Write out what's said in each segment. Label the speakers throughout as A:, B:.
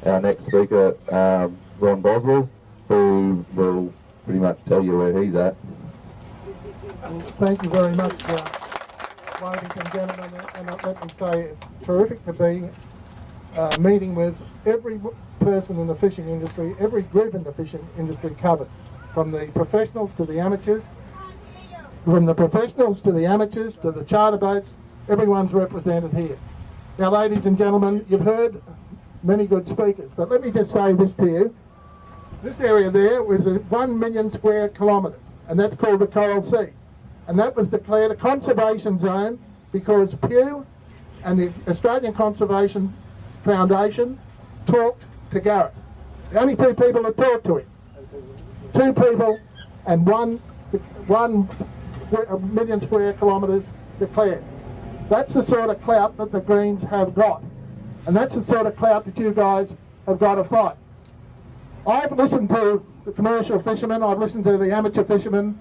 A: our next speaker, Ron Boswell, who will pretty much tell you where he's at.
B: Thank you very much, ladies and gentlemen, and let me say it's terrific to be meeting with every person in the fishing industry, every group in the fishing industry covered, from the professionals to the amateurs, to the charter boats, everyone's represented here. Now, ladies and gentlemen, you've heard many good speakers, but let me just say this to you. This area there was 1 million square kilometres, and that's called the Coral Sea. And that was declared a conservation zone because Pew and the Australian Conservation Foundation talked to Garrett. The only two people that talked to him. 2 people and 1 million square kilometres declared. That's the sort of clout that the Greens have got. And that's the sort of clout that you guys have got to fight. I've listened to the commercial fishermen, I've listened to the amateur fishermen,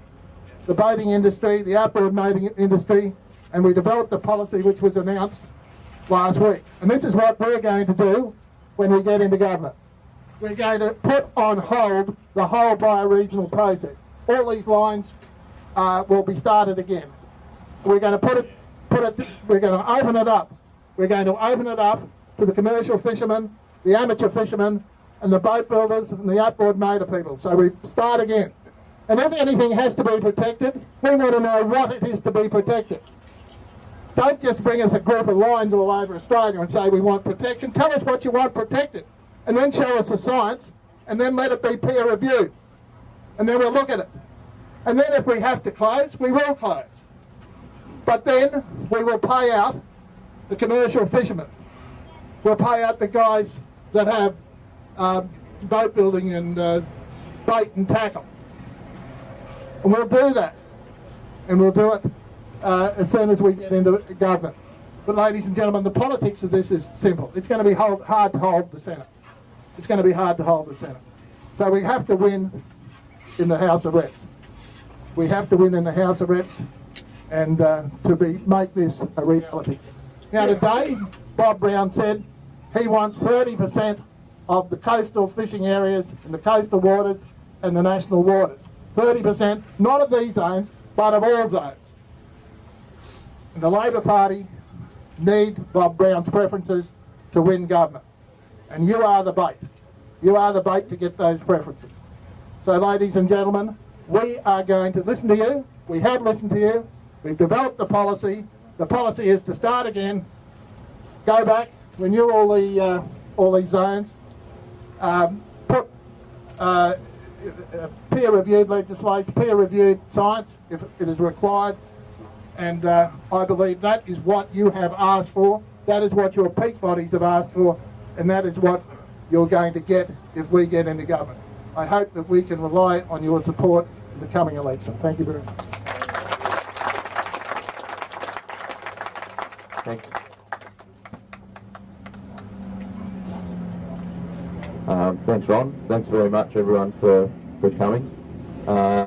B: the boating industry, the outboard boating industry, and we developed a policy which was announced last week. And this is what we're going to do when we get into government. We're going to put on hold the whole bioregional process. All these lines will be started again. We're going to we're going to open it up. We're going to open it up to the commercial fishermen, the amateur fishermen, and the boat builders and the outboard motor people. So we start again. And if anything has to be protected, we want to know what it is to be protected. Don't just bring us a group of lines all over Australia and say we want protection. Tell us what you want protected. And then show us the science, and then let it be peer reviewed. And then we'll look at it. And then if we have to close, we will close. But then we will pay out the commercial fishermen. We'll pay out the guys that have boat building and bait and tackle. And we'll do that. And we'll do it as soon as we get into government. But ladies and gentlemen, the politics of this is simple. It's going to be hard to hold the Senate. It's going to be hard to hold the Senate. So we have to win in the House of Reps. We have to win in the House of Reps and make this a reality. Now today, Bob Brown said he wants 30% of the coastal fishing areas in the coastal waters and the national waters. 30%, not of these zones, but of all zones. And the Labor Party need Bob Brown's preferences to win government. And you are the bait. You are the bait to get those preferences. So ladies and gentlemen, we are going to listen to you. We have listened to you. We've developed the policy. The policy is to start again, go back, renew all these zones, put peer-reviewed legislation, peer-reviewed science if it is required, and I believe that is what you have asked for, that is what your peak bodies have asked for, and that is what you're going to get if we get into government. I hope that we can rely on your support in the coming election. Thank you very much.
A: Thanks. Thanks, Ron. Thanks very much, everyone, for coming.